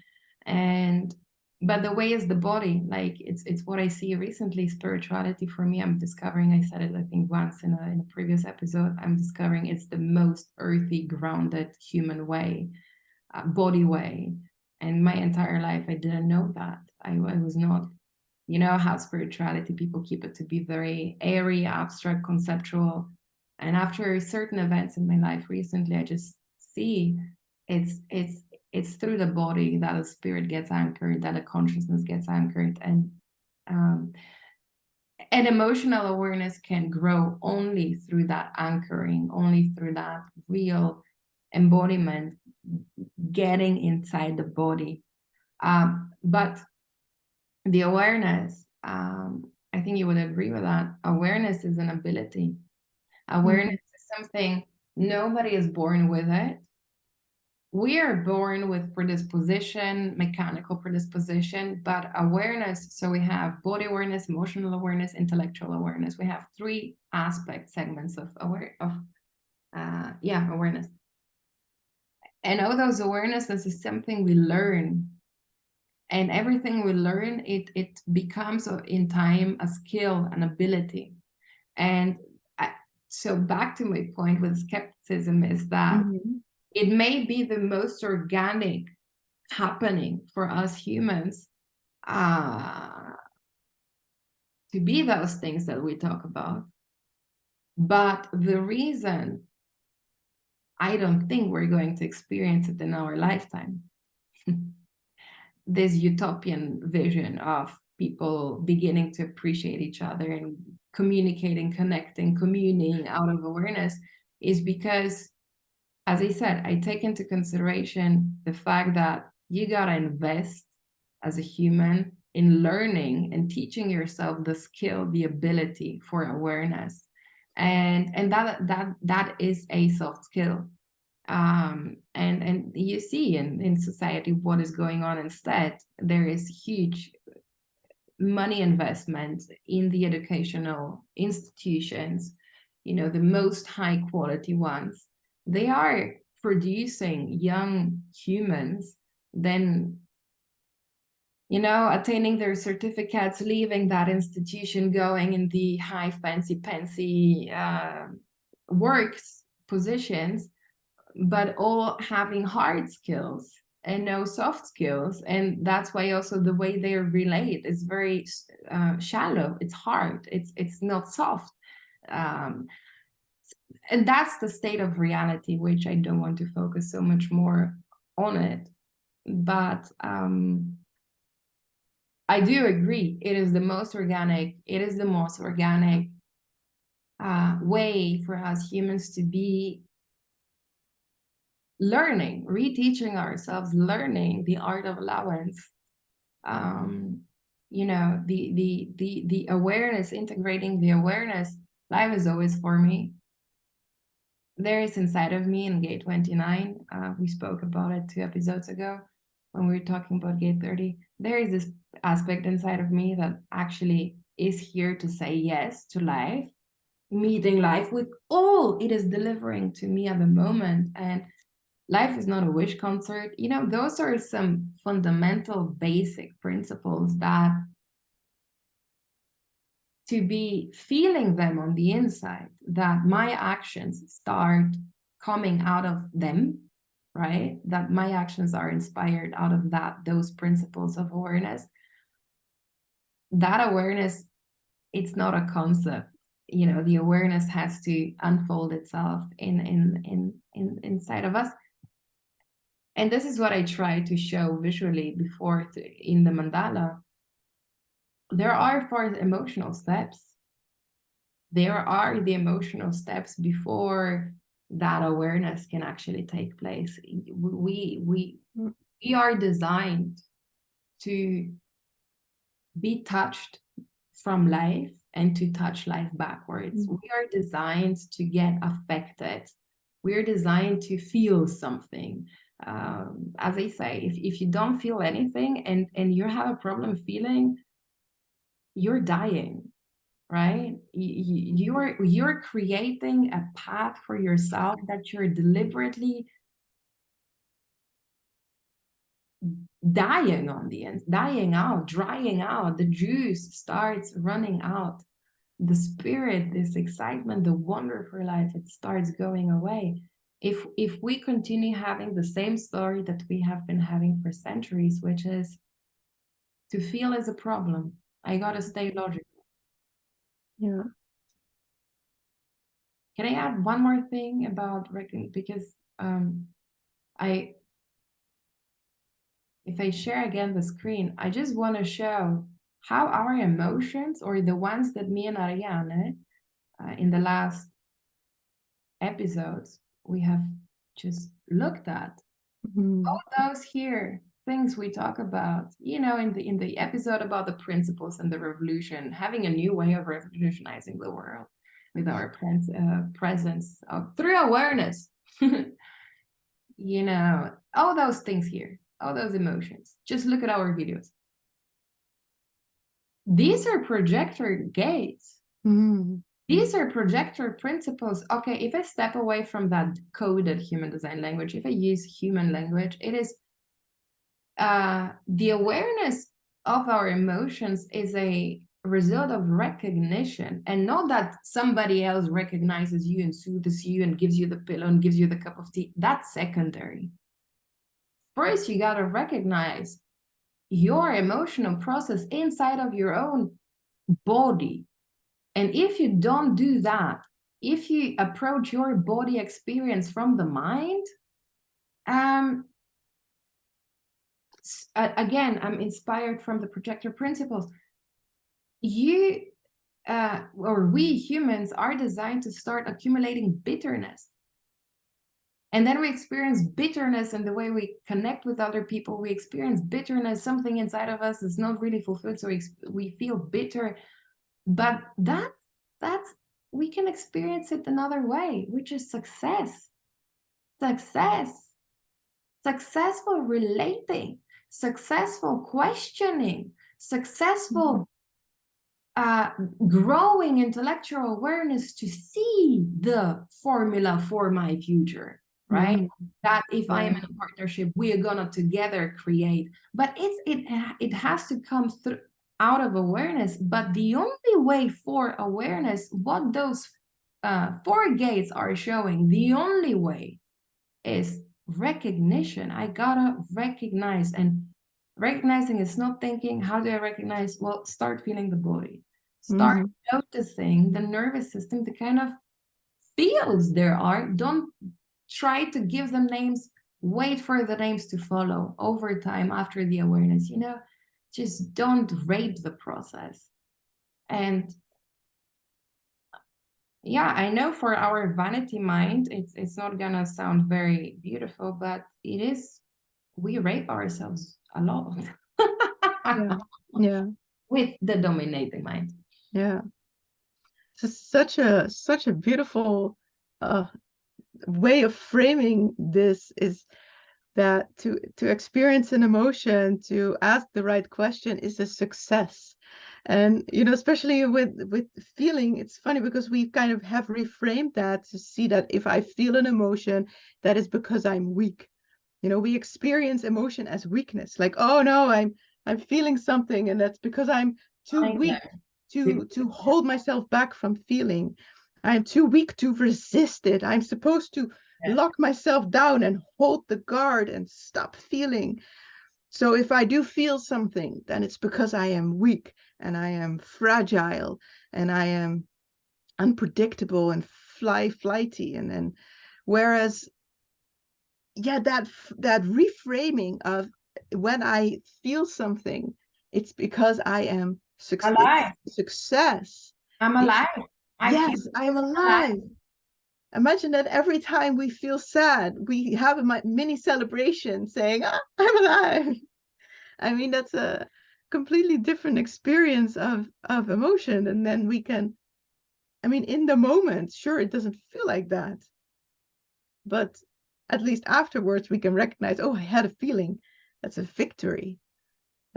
And but the way is the body, like it's what I see recently. Spirituality for me, I'm discovering, I said it I think once in a previous episode, I'm discovering it's the most earthy, grounded human way, body way. And my entire life I didn't know that. I was not, you know how spirituality, people keep it to be very airy, abstract, conceptual. And after certain events in my life recently, I just see it's through the body that a spirit gets anchored, that a consciousness gets anchored. And And emotional awareness can grow only through that anchoring, only through that real embodiment, getting inside the body. But the awareness, I think you would agree with that. Awareness is an ability. Awareness is something, nobody is born with it. We are born with predisposition, mechanical predisposition, but awareness. So we have body awareness, emotional awareness, intellectual awareness. We have three segments of awareness. And all those awarenesses is something we learn. And everything we learn, it becomes in time a skill, an ability. And so back to my point with skepticism is that it may be the most organic happening for us humans to be those things that we talk about. But the reason I don't think we're going to experience it in our lifetime, this utopian vision of people beginning to appreciate each other and communicating, connecting, communing out of awareness, is because, as I said, I take into consideration the fact that you gotta invest as a human in learning and teaching yourself the skill, the ability for awareness. And that is a soft skill. And you see in society what is going on instead. There is huge money investment in the educational institutions, the most high quality ones. They are producing young humans, then attaining their certificates, leaving that institution, going in the high fancy works positions, but all having hard skills and no soft skills. And that's why also the way they relate is very shallow. It's hard. It's not soft. And that's the state of reality, which I don't want to focus so much more on it. But I do agree. It is the most organic. It is the most organic way for us humans to be learning, reteaching ourselves, learning the art of allowance. The awareness, integrating the awareness. Life is always for me. There is inside of me in gate 29. We spoke about it 2 episodes ago when we were talking about gate 30. There is this aspect inside of me that actually is here to say yes to life, meeting life with all it is delivering to me at the moment. And life is not a wish concert. Those are some fundamental basic principles that, to be feeling them on the inside, that my actions start coming out of them, right? That my actions are inspired out of those principles of awareness. That awareness, it's not a concept. The awareness has to unfold itself inside of us. And this is what I try to show visually before in the mandala. There are 4 emotional steps. There are the emotional steps before that awareness can actually take place. We are designed to be touched from life and to touch life backwards. We are designed to get affected. We're designed to feel something. As I say, if you don't feel anything and you have a problem feeling, you're dying, right? You're creating a path for yourself that you're deliberately dying on the end, dying out, drying out. The juice starts running out. The spirit, this excitement, the wonder for life, it starts going away. If we continue having the same story that we have been having for centuries, which is to feel is a problem, I gotta stay logical. Yeah. Can I add one more thing about because if I share again the screen, I just want to show how our emotions, or the ones that me and Ariane in the last episodes we have just looked at, all those here things we talk about, you know, in the episode about the principles and the revolution, having a new way of revolutionizing the world with our presence through awareness. You know, all those things here, all those emotions. Just look at our videos. These are projector gates. These are projector principles. Okay, if I step away from that coded human design language, if I use human language, it is the awareness of our emotions is a result of recognition, and not that somebody else recognizes you and soothes you and gives you the pillow and gives you the cup of tea. That's secondary. First, you got to recognize your emotional process inside of your own body. And if you don't do that, if you approach your body experience from the mind, again, I'm inspired from the projector principles. You or we humans are designed to start accumulating bitterness. And then we experience bitterness in the way we connect with other people. We experience bitterness, something inside of us is not really fulfilled, so we feel bitter. But that's we can experience it another way, which is success. Successful relating, successful questioning, successful growing intellectual awareness to see the formula for my future, right? That if I am in a partnership, we are gonna together create. But it has to come through out of awareness. But the only way for awareness, what those 4 gates are showing, the only way is recognition. I gotta recognize, and recognizing is not thinking, how do I recognize? Well, start feeling the body. Start noticing the nervous system, the kind of feels there are. Don't try to give them names. Wait for the names to follow over time after the awareness, you know, just don't rape the process. And yeah, I know for our vanity mind, it's not gonna sound very beautiful, but it is. We rape ourselves a lot. Yeah. With the dominating mind. Yeah. So such a beautiful way of framing this is that to experience an emotion, to ask the right question is a success. And you know, especially with feeling, it's funny because we kind of have reframed that to see that if I feel an emotion, that is because I'm weak. You know, we experience emotion as weakness, like, oh no, I'm feeling something and that's because I'm too weak to hold myself back from feeling. I'm too weak to resist it. I'm supposed to lock myself down and hold the guard and stop feeling. So if I do feel something, then it's because I am weak and I am fragile and I am unpredictable and flighty. And then, whereas, yeah, that reframing of when I feel something, it's because I am Alive. success. I'm alive. Yes, I'm alive. Imagine that every time we feel sad, we have a mini celebration saying, I'm alive. I mean, that's a completely different experience of emotion. And then we can, I mean, in the moment, sure, it doesn't feel like that. But at least afterwards, we can recognize, oh, I had a feeling. That's a victory.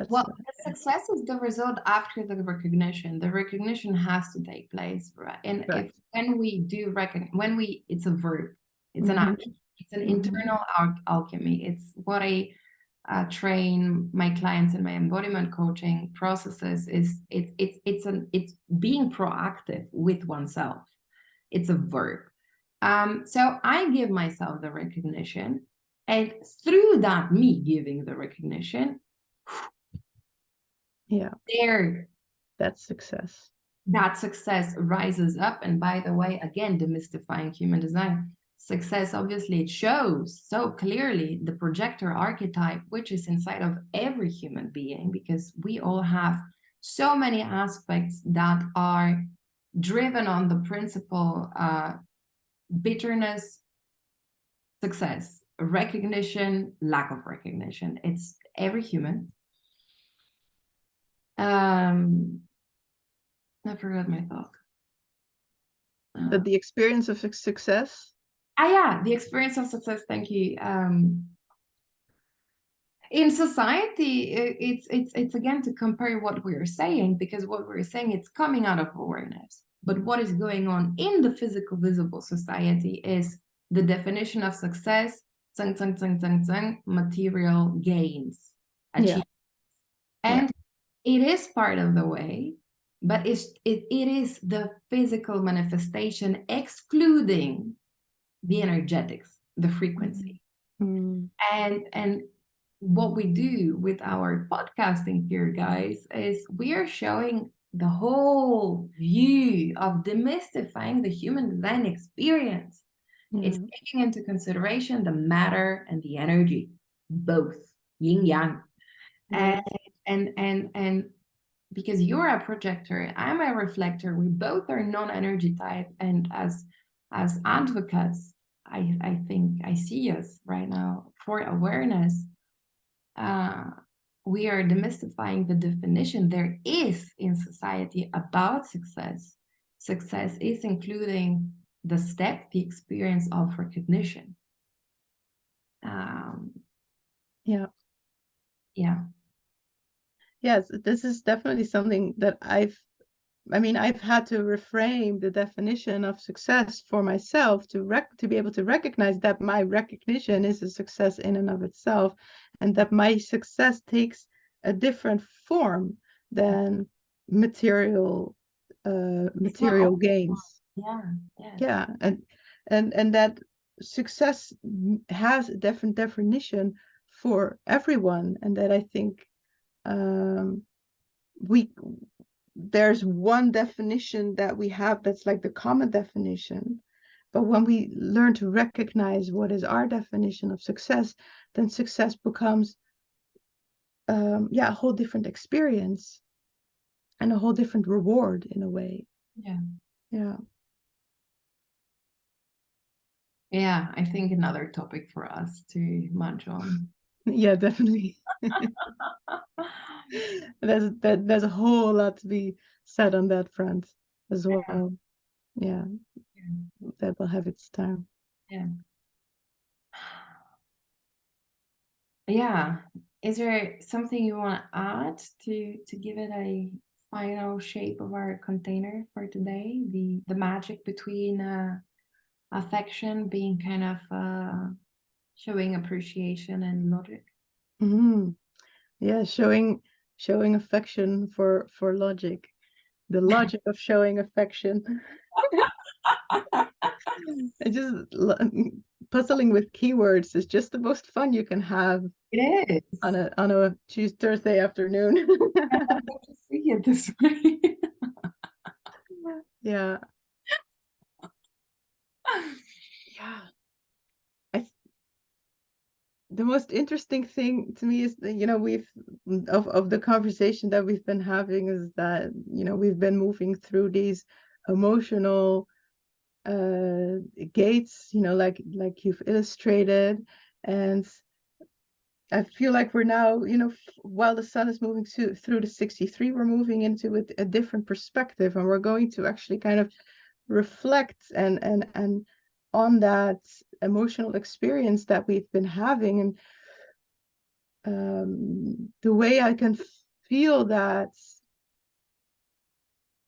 Well, the success is the result after the recognition. The recognition has to take place, right? And if when we do it's a verb, it's an action, it's an internal alchemy. It's what I train my clients in my embodiment coaching processes. Is it's being proactive with oneself. It's a verb. So I give myself the recognition, and through that, me giving the recognition. Yeah. There. That's success. That success rises up. And by the way, again, demystifying human design. Success, obviously, it shows so clearly the projector archetype, which is inside of every human being, because we all have so many aspects that are driven on the principle bitterness, success, recognition, lack of recognition. It's every human. I forgot my thought. That the experience of success. Yeah, the experience of success. Thank you. In society, it's again to compare what we're saying, because what we're saying, it's coming out of awareness. But what is going on in the physical, visible society is the definition of success, material gains, achievement. And it is part of the way, but it is the physical manifestation, excluding the energetics, the frequency. And what we do with our podcasting here, guys, is we are showing the whole view of demystifying the human design experience. It's taking into consideration the matter and the energy, both yin yang. And because you're a projector, I'm a reflector, we both are non-energy type, and as advocates, I think I see us right now for awareness. We are demystifying the definition there is in society about success. Success is including the step, the experience of recognition. Yes, this is definitely something that I've had to reframe the definition of success for myself to be able to recognize that my recognition is a success in and of itself, and that my success takes a different form than material gains. And that success has a different definition for everyone, and that I think there's one definition that we have that's like the common definition, but when we learn to recognize what is our definition of success, then success becomes a whole different experience and a whole different reward in a way. I think another topic for us to munch on. Definitely. There's a whole lot to be said on that front as well. That will have its time. Is there something you want to add to give it a final shape of our container for today? The magic between affection being kind of showing appreciation and logic. Showing affection for logic, the logic of showing affection. I just puzzling with keywords is just the most fun you can have. It is on a Thursday afternoon. I love to see it this way. The most interesting thing to me is that, we've of the conversation that we've been having is that we've been moving through these emotional gates, like you've illustrated, and I feel like we're now, while the sun is moving through the 63, we're moving into a different perspective, and we're going to actually kind of reflect and on that emotional experience that we've been having. And the way I can feel that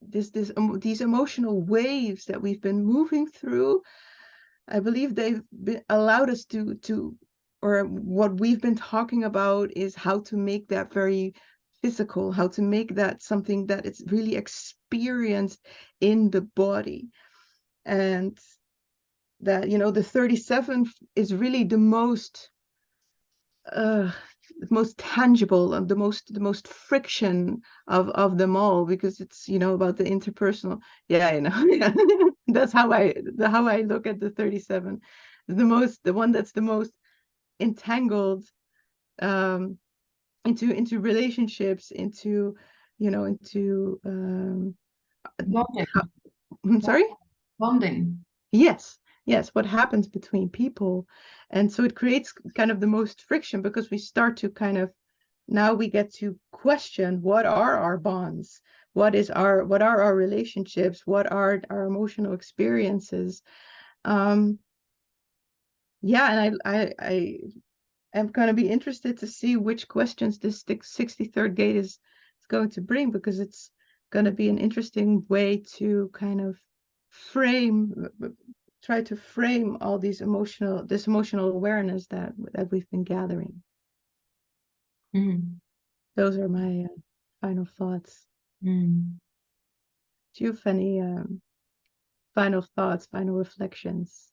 these emotional waves that we've been moving through, I believe they've allowed us to or what we've been talking about is how to make that very physical, how to make that something that it's really experienced in the body. And that, the 37 is really the most tangible and the most friction of them all, because it's about the interpersonal. That's how I look at the 37, the one that's the most entangled into relationships, into into Bonding. I'm sorry? Bonding. Yes, what happens between people. And so it creates kind of the most friction, because we start to kind of, now we get to question, what are our bonds? What are our relationships? What are our emotional experiences? Yeah, and I am going to be interested to see which questions this 63rd gate is going to bring, because it's going to be an interesting way to kind of try to frame all this emotional awareness that we've been gathering. Mm. Those are my final thoughts. Mm. Do you have any final thoughts, final reflections?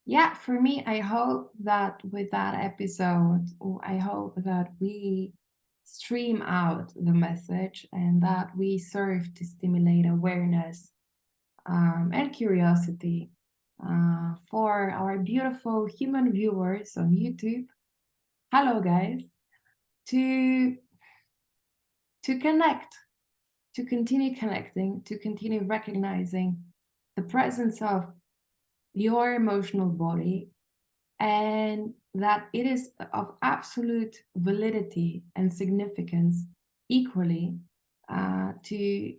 Yeah, for me, I hope that with that episode, I hope that we stream out the message and that we serve to stimulate awareness and curiosity for our beautiful human viewers on YouTube. Hello, guys. To connect, to continue connecting, to continue recognizing the presence of your emotional body, and that it is of absolute validity and significance equally to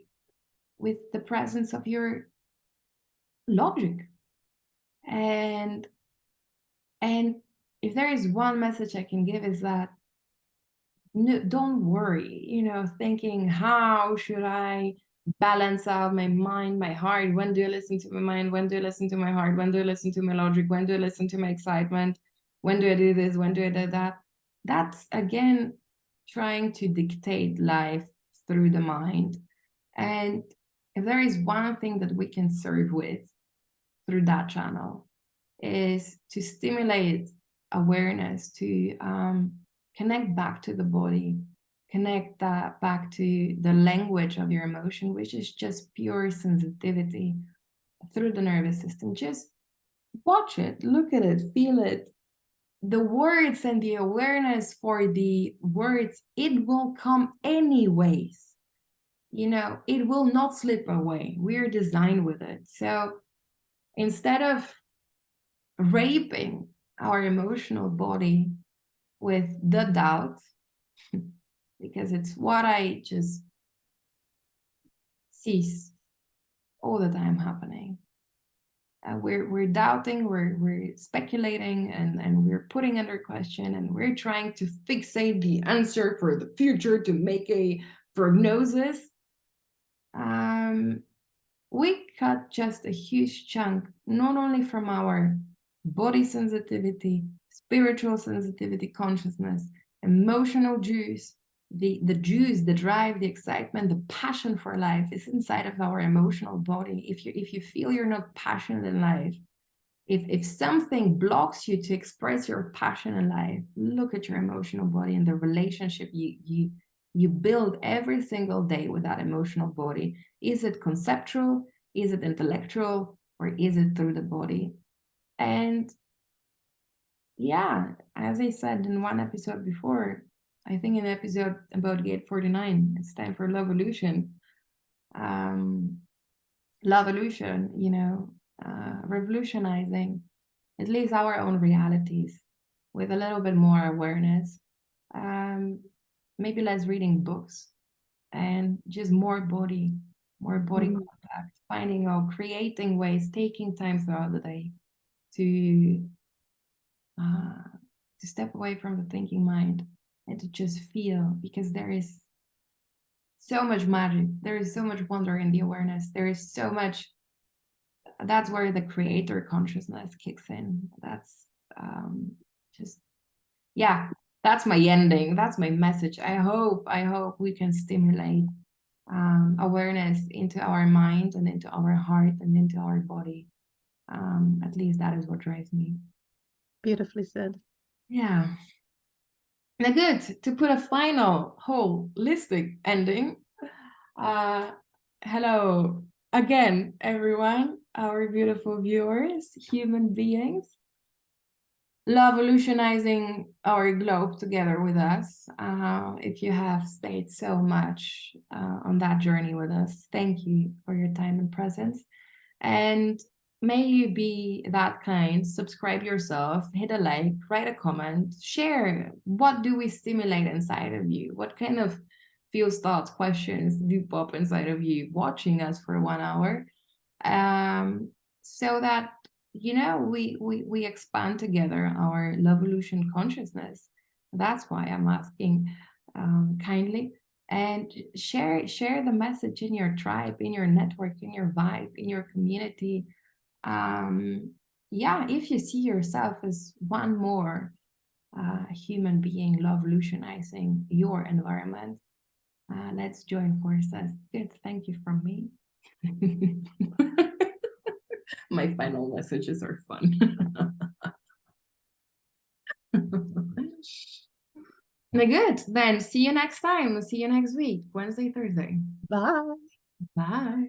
with the presence of your logic. And if there is one message I can give, is that no, don't worry, thinking, how should I balance out my mind, my heart? When do I listen to my mind? When do I listen to my heart? When do I listen to my logic? When do I listen to my excitement? When do I do this? When do I do that? That's, again, trying to dictate life through the mind. And if there is one thing that we can serve with through that channel, is to stimulate awareness, to connect back to the body, connect that back to the language of your emotion, which is just pure sensitivity through the nervous system. Just watch it, look at it, feel it. The words and the awareness for the words, it will come anyways. It will not slip away. We're designed with it. So instead of raping our emotional body with the doubt, because it's what I just see all the time happening. We're doubting, we're speculating, and we're putting under question, and we're trying to fixate the answer for the future to make a prognosis. We cut just a huge chunk, not only from our body sensitivity, spiritual sensitivity, consciousness, emotional juice, the juice, the drive, the excitement, the passion for life is inside of our emotional body. If you feel you're not passionate in life, if something blocks you to express your passion in life, look at your emotional body and the relationship you build every single day with that emotional body. Is it conceptual? Is it intellectual? Or is it through the body? And yeah, as I said in one episode before, I think in the episode about Gate 49, it's time for Loveolution. Loveolution, revolutionizing at least our own realities with a little bit more awareness. Maybe less reading books and just more body contact, finding out, creating ways, taking time throughout the day to step away from the thinking mind and to just feel, because there is so much magic, there is so much wonder in the awareness, there is so much. That's where the creator consciousness kicks in. That's that's my ending, that's my message. I hope we can stimulate awareness into our mind and into our heart and into our body. At least that is what drives me. Beautifully said. Yeah. Now, good, to put a final holistic ending. Hello again, everyone, our beautiful viewers, human beings. evolutionizing our globe together with us. If you have stayed so much on that journey with us, thank you for your time and presence. And may you be that kind. Subscribe yourself, hit a like, write a comment, share. What do we stimulate inside of you? What kind of feels, thoughts, questions do pop inside of you watching us for 1 hour? So that, you know, we expand together our Lovolution consciousness. That's why I'm asking kindly. And share the message in your tribe, in your network, in your vibe, in your community. Yeah, if you see yourself as one more human being revolutionizing your environment, let's join forces. Good, thank you from me. My final messages are fun. Good, then see you next time. See you next week, Wednesday, Thursday. Bye. Bye.